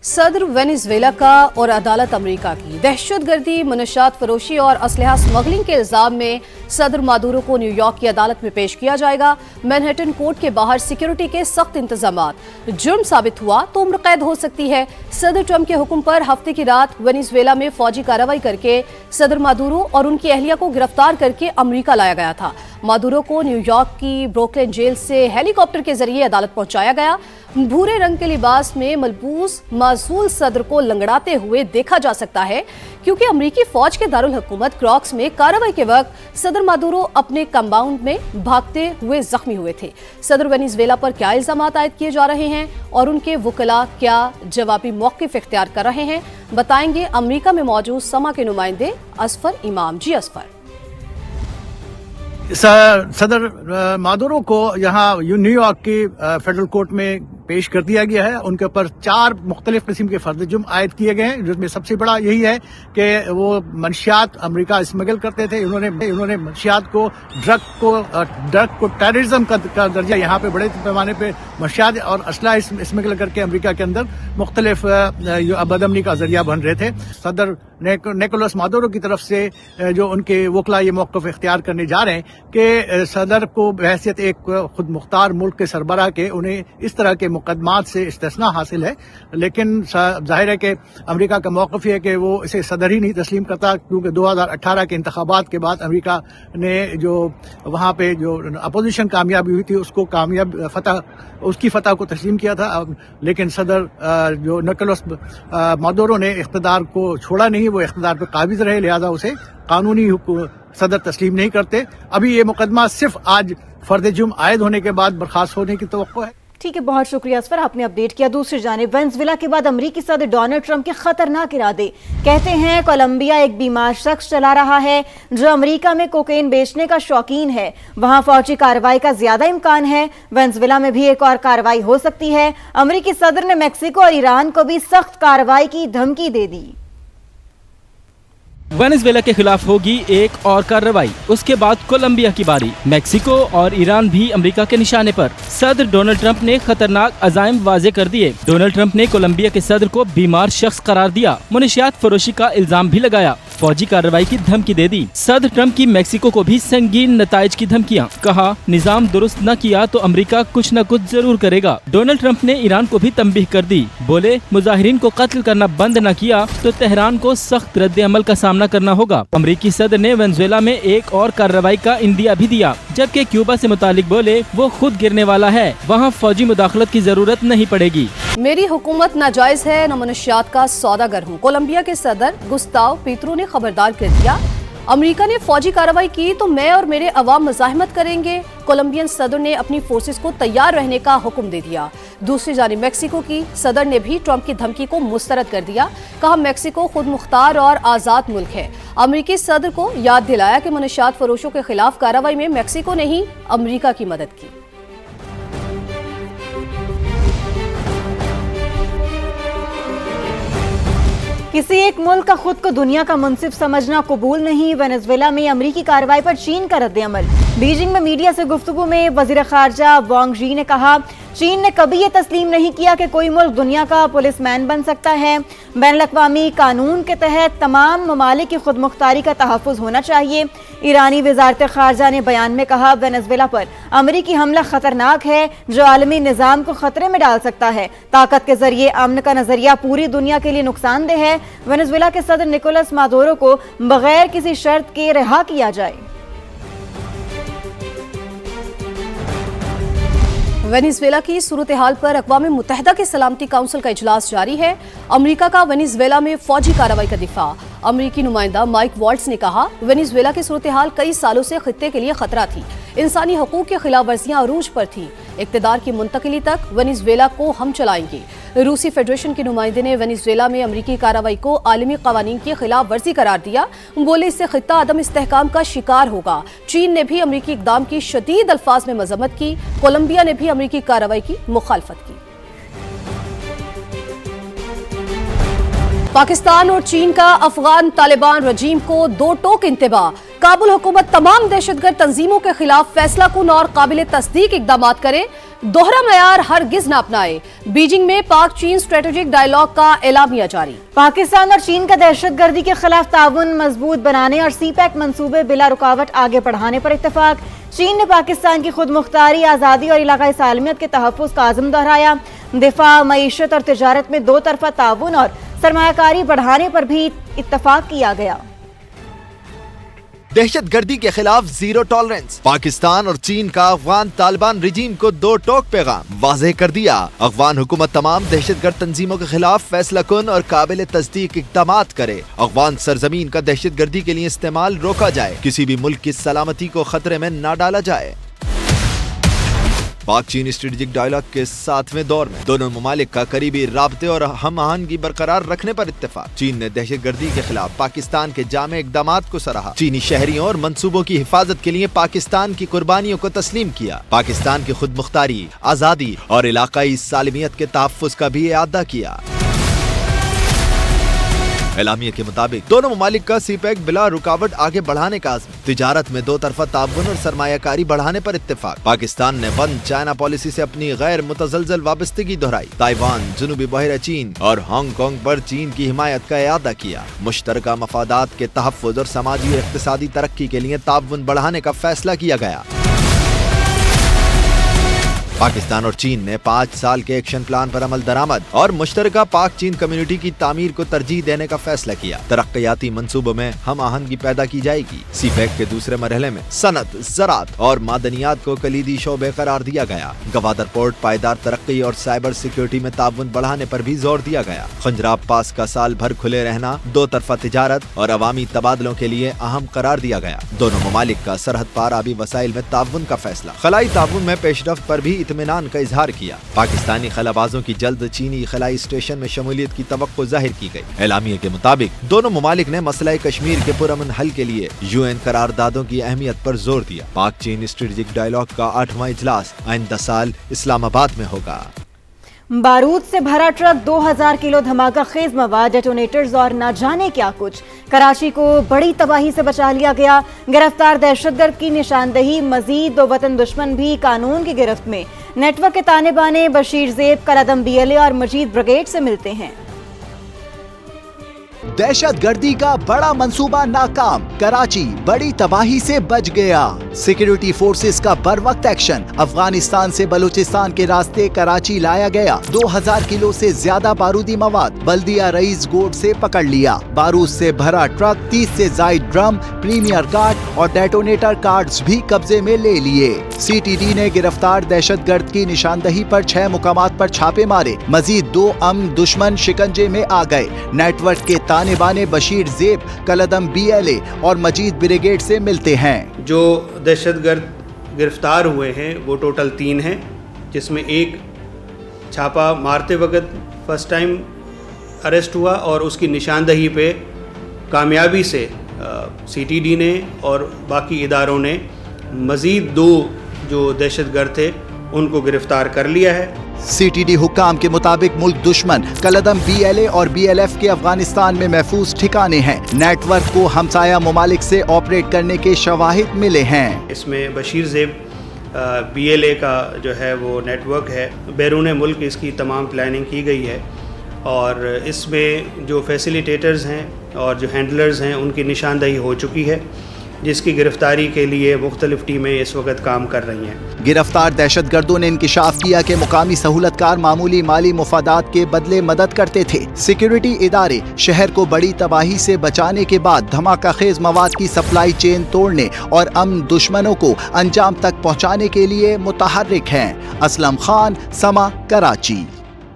सदर वेनेजुएला का और अदालत अमेरिका की दहशतगर्दी, मनशात फरोशी और असलहा स्मगलिंग के इल्जाम में सदर मादुरो को न्यूयॉर्क की अदालत में पेश किया जाएगा। मैनहट्टन कोर्ट के बाहर सिक्योरिटी के सख्त इंतजामात। जुर्म साबित हुआ तो उम्र कैद हो सकती है। सदर ट्रंप के हुक्म पर हफ्ते की रात वेनेजुएला में फौजी कार्रवाई करके सदर मादुरो और उनकी अहलिया को गिरफ्तार करके अमेरिका लाया गया था। मादुरो को न्यूयॉर्क की ब्रुकलिन जेल से हेलीकॉप्टर के जरिए अदालत पहुंचाया गया। भूरे रंग के लिबास में मलबूस मासूल सदर को लंगड़ाते हुए देखा जा सकता है, क्योंकि अमेरिकी फौज के दारुल हुकूमत क्रॉक्स में कार्रवाई के वक्त सदर मादुरो अपने कंपाउंड में भागते हुए जख्मी हुए थे। सदर वेनेजुएला पर क्या इल्जामात आयद किए जा रहे हैं और उनके वकला क्या जवाबी मौक़िफ़ इख्तियार कर रहे हैं, बताएंगे अमेरिका में मौजूद समा के नुमाइंदे असफर इमाम। जी असफर। सदर मादुरो को यहाँ न्यूयॉर्क की फेडरल कोर्ट में पेश कर दिया गया है। उनके ऊपर 4 मुख्तलिफ किस्म के फर्द जुर्म आयद किए गए हैं, जिसमें सबसे बड़ा यही है कि वो मंशियात अमेरिका स्मगल करते थे। उन्होंने मंशियात को ड्रग को टेररिज्म का दर्जा यहाँ पे बड़े पैमाने पे मंशियात और असला स्मगल करके अमेरिका के अंदर मुख्तलिफ बदअमनी का जरिया बन रहे थे। सदर निकोलस मादुरो की तरफ से जो उनके वकला ये मौक़िफ़ इख्तियार करने जा रहे हैं कि सदर को बहैसियत एक खुद मुख्तार मुल्क के सरबराह के उन्हें इस तरह के मुकदमात से इस्तिस्ना हासिल है, लेकिन जाहिर है कि अमेरिका का मौक़िफ़ है कि वो इसे सदर ही नहीं तस्लीम करता, क्योंकि 2018 के इंतखाबात के बाद अमेरिका ने जो वहाँ पे जो अपोजिशन कामयाबी हुई थी उसकी फतह को तस्लीम किया था। लेकिन सदर जो निकोलस मादुरो ने इख्तिदार को छोड़ा नहीं, वो इख्तिदार पर काबिज रहे, लिहाजा उसे कानूनी सदर तस्लीम नहीं करते। अभी ये मुकदमा सिर्फ आज फर्द जुर्म आयद होने के बाद बर्खास्त होने की तवक्को है। ठीक है, बहुत शुक्रिया असफर, आपने अपडेट किया। दूसरी जानिब वेनेजुएला के बाद अमेरिकी सदर डोनाल्ड ट्रंप के खतरनाक इरादे। कहते हैं कोलंबिया एक बीमार शख्स चला रहा है जो अमेरिका में कोकेन बेचने का शौकीन है। वहां फौजी कार्रवाई का ज्यादा इम्कान है। वेनेजुएला में भी एक और कार्रवाई हो सकती है। अमेरिकी सदर ने मेक्सिको और ईरान को भी सख्त कार्रवाई की धमकी दे दी। वेनेजुएला के खिलाफ होगी एक और कार्रवाई, उसके बाद कोलंबिया की बारी। मेक्सिको और ईरान भी अमेरिका के निशाने पर। सदर डोनाल्ड ट्रंप ने खतरनाक अज़ाइम वाजे कर दिए। डोनाल्ड ट्रंप ने कोलंबिया के सदर को बीमार शख्स करार दिया, मुनशियात फरोशी का इल्जाम भी लगाया, फौजी कार्रवाई की धमकी दे दी। सदर ट्रंप की मेक्सिको को भी संगीन नताइज की धमकियां। कहा निजाम दुरुस्त न किया तो अमेरिका कुछ न कुछ जरूर करेगा। डोनाल्ड ट्रंप ने ईरान को भी तंबीह कर दी। बोले मुजाहिरीन को कत्ल करना बंद न किया तो तेहरान को सख्त रद्द अमल का सामना करना होगा। अमेरिकी सदर ने वेनेजुएला में एक और कार्रवाई का इंदिया भी दिया, जबकि क्यूबा से मुतालिक बोले वो खुद गिरने वाला है, वहाँ फौजी मुदाखलत की जरूरत नहीं पड़ेगी। मेरी हुकूमत नाजायज है, न मनुष्यात का सौदागर हूँ। कोलंबिया के सदर गुस्ताव पेत्रो ने खबरदार कर दिया, अमेरिका ने फौजी कार्रवाई की तो मैं और मेरे अवाम मज़ाहमत करेंगे। कोलंबियन सदर ने अपनी फोर्सेस को तैयार रहने का हुक्म दे दिया। दूसरी जानिब मेक्सिको की सदर ने भी ट्रंप की धमकी को मुस्तरद कर दिया। कहा मेक्सिको खुद मुख्तार और आज़ाद मुल्क है। अमेरिकी सदर को याद दिलाया कि मनशियात फरोशों के खिलाफ कार्रवाई में मेक्सिको ने ही अमेरिका की मदद की। किसी एक मुल्क का खुद को दुनिया का मुंसिफ समझना कबूल नहीं। वेनेजुएला में अमेरिकी कार्रवाई पर चीन का रद्द-ए-अमल। बीजिंग में मीडिया से गुफ्तगू में वजीर खारजा वांग यी ने कहा चीन ने कभी ये तस्लीम नहीं किया कि कोई मुल्क दुनिया का पुलिसमैन बन सकता है। बैनुल-अक़वामी कानून के तहत तमाम ममालिक की खुद मुख्तारी का तहफ़्फ़ुज़ होना चाहिए। ईरानी वज़ारत खारजा ने बयान में कहा वेनेजुएला पर अमेरिकी हमला खतरनाक है जो आलमी निज़ाम को खतरे में डाल सकता है। ताकत के जरिए अमन का नजरिया पूरी दुनिया के लिए नुकसानदेह है। वेनेजुएला के सदर निकोलस मादुरो को बगैर किसी शर्त के रिहा किया जाए। वेनेजुएला की सूरत हाल पर अक़वाम मुत्तहिदा के सलामती काउंसिल का इजलास जारी है। अमेरिका का वेनेजुएला में फौजी कार्रवाई का दिफा। अमेरिकी नुमाइंदा माइक वॉल्ट्स ने कहा वेनेजुएला की सूरत हाल कई सालों से खित्ते के लिए खतरा थी। इंसानी हकूक की खिलाफ वर्जियां अरूज पर थी। इक़्तिदार की मुंतकिली तक वेनेजुएला को हम चलाएंगे। रूसी फेडरेशन के नुमाइंदे ने वेनेजुएला में अमेरिकी कार्रवाई को आलमी कवानीन की खिलाफ वर्जी करार दिया। बोले इससे खित्ता अदम इस्तेहकाम का शिकार होगा। चीन ने भी अमेरिकी इक़दाम की शदीद अल्फाज में मजम्मत की। कोलंबिया ने भी अमेरिकी कार्रवाई की मुखालफत की। पाकिस्तान और चीन का अफगान तालिबान रजीम को दो टोक इंतबा। काबुल हुकूमत तमाम दहशतगर्द तंजीमों के खिलाफ फैसला कुन और काबिल तस्दीक इकदाम करे, दोहरा मयार हरगिज न अपनाए। बीजिंग में पाक चीन स्ट्रेटेजिक डायलॉग का एलामिया जारी। पाकिस्तान और चीन का दहशतगर्दी के खिलाफ ताउन मजबूत बनाने और CPEC मंसूबे बिला रुकावट आगे बढ़ाने पर इत्तेफाक। चीन ने पाकिस्तान की खुद मुख्तारी, आज़ादी और इलाकाई सालमियत के तहफ़्फ़ुज़ का आज़म दोहराया। दिफा, मईशत और तिजारत में दो तरफा ताउन और सरमायाकारी बढ़ाने पर भी इत्तेफाक किया गया। दहशतगर्दी के खिलाफ जीरो टॉलरेंस। पाकिस्तान और चीन का अफगान तालिबान रिजीम को दो टोक पैगाम वाज़ेह कर दिया। अफगान हुकूमत तमाम दहशतगर्द तंजीमों के खिलाफ फैसला कुन और काबिल तस्दीक इक़दामात करे। अफगान सरजमीन का दहशतगर्दी के लिए इस्तेमाल रोका जाए, किसी भी मुल्क की सलामती को खतरे में न डाला जाए। पाक चीन स्ट्रेटेजिक डायलॉग के 7वें दौर में दोनों ममालिक का करीबी राब्ते और हम आहंगी बरकरार रखने पर इत्तेफाक। चीन ने दहशतगर्दी के खिलाफ पाकिस्तान के जामे इक़दामात को सराहा। चीनी शहरियों और मंसूबों की हिफाजत के लिए पाकिस्तान की कुर्बानियों को तस्लीम किया। पाकिस्तान की खुद मुख्तारी, आज़ादी और इलाकाई सालमियत के तहफ़्फ़ुज़ का भी इआदा किया। एलामिया के मुताबिक दोनों ममालिक का CPEC बिला रुकावट आगे बढ़ाने का आज़म। तिजारत में दो तरफा ताउन और सरमायाकारी बढ़ाने पर इत्तेफाक। पाकिस्तान ने वन चाइना पॉलिसी से अपनी गैर मुतज़लज़ल वाबस्तगी दोहराई। ताइवान, जनूबी बहरा चीन और हांगकांग पर चीन की हिमायत का इआदा किया। मुश्तरका मफादात के तहफ़्फ़ुज़ और समाजी और इक़्तिसादी तरक्की के लिए ताउन बढ़ाने का फैसला किया गया। पाकिस्तान और चीन ने 5 साल के एक्शन प्लान पर अमल दरामद और मुश्तरका पाक चीन कम्युनिटी की तामीर को तरजीह देने का फैसला किया। तरक्याती मंसूबों में हम आहंगी पैदा की जाएगी। CPEC के दूसरे मरहले में सनत, ज़राअत और मादनियात को कलीदी शोबे करार दिया गया। गवादर पोर्ट, पायदार तरक्की और साइबर सिक्योरिटी में ताउन बढ़ाने पर भी जोर दिया गया। खंजराब पास का साल भर खुले रहना दो तरफा तिजारत और अवामी तबादलों के लिए अहम करार दिया गया। दोनों ममालिक का सरहद पार आबी वसाइल में ताउन का फैसला। खलाई ताउन में पेशरफ्त पर भी इत्मीनान का इजहार किया। पाकिस्तानी खलाबाजों की जल्द चीनी खलाई स्टेशन में शमूलियत की तवक्को जाहिर की गई। एलामिया के मुताबिक दोनों ममालिक ने मसला कश्मीर के पुरअमन हल के लिए UN करारदादों की अहमियत पर जोर दिया। पाक चीन स्ट्रेटेजिक डायलॉग का 8वां इजलास आइंदा साल इस्लामाबाद में होगा। बारूद से भरा ट्रक, 2000 किलो धमाका खेज मवाद, डेटोनेटर्स और न जाने क्या कुछ। कराची को बड़ी तबाही से बचा लिया गया। गिरफ्तार दहशतगर्द की निशानदही। मजीद 2 वतन दुश्मन भी कानून की गिरफ्त में। नेटवर्क के ताने बाने बशीर ज़ेब, कलअदम BLA और मजीद ब्रिगेड से मिलते हैं। दहशतगर्दी का बड़ा मंसूबा नाकाम, कराची बड़ी तबाही से बच गया। सिक्योरिटी फोर्सेस का बर वक्त एक्शन, अफगानिस्तान से बलूचिस्तान के रास्ते कराची लाया गया। 2000 किलो से ज्यादा बारूदी मवाद बल्दिया रईस गोड से पकड़ लिया। बारूद से भरा ट्रक, 30 से जायद ड्रम, प्रीमियर कार्ड और डेटोनेटर कार्ड्स भी कब्जे में ले लिए। CTD ने गिरफ्तार दहशतगर्द की निशानदही पर 6 मुकामात पर छापे मारे। मजीद 2 अमन दुश्मन शिकंजे में आ गए। नेटवर्क के ताने बाने बशीर ज़ेब, कलअदम BLA और मजीद ब्रिगेड से मिलते हैं। जो दहशतगर्द गिरफ्तार हुए हैं वो टोटल 3 हैं, जिसमें एक छापा मारते वक्त फर्स्ट टाइम अरेस्ट हुआ और उसकी निशानदही पे कामयाबी से CTD ने और बाकी इदारों ने मज़ीद 2 जो दहशतगर्द थे उनको गिरफ्तार कर लिया है। CTD हुक्काम के मुताबिक मुल्क दुश्मन कलअदम BLA और BLF के अफगानिस्तान में महफूज ठिकाने हैं। नेटवर्क को हमसाया ममालिक से ऑपरेट करने के शवाहिद मिले हैं। इसमें बशीर ज़ेब BLA का जो है वो नेटवर्क है, बैरून मुल्क इसकी तमाम प्लानिंग की गई है और इसमें जो फैसिलिटेटर्स हैं और जो हैंडलर्स हैं उनकी निशानदही हो चुकी है, जिसकी गिरफ्तारी के लिए मुख्तलिफ टीमें इस वक्त काम कर रही हैं। गिरफ्तार दहशतगर्दों ने इंकिशाफ किया कि मुकामी सहूलतकार मामूली माली मुफादात के बदले मदद करते थे। सिक्योरिटी इदारे शहर को बड़ी तबाही से बचाने के बाद धमाका खेज मवाद की सप्लाई चेन तोड़ने और अमन दुश्मनों को अंजाम तक पहुँचाने के लिए मुतहर्रिक हैं। असलम खान, समा, कराची।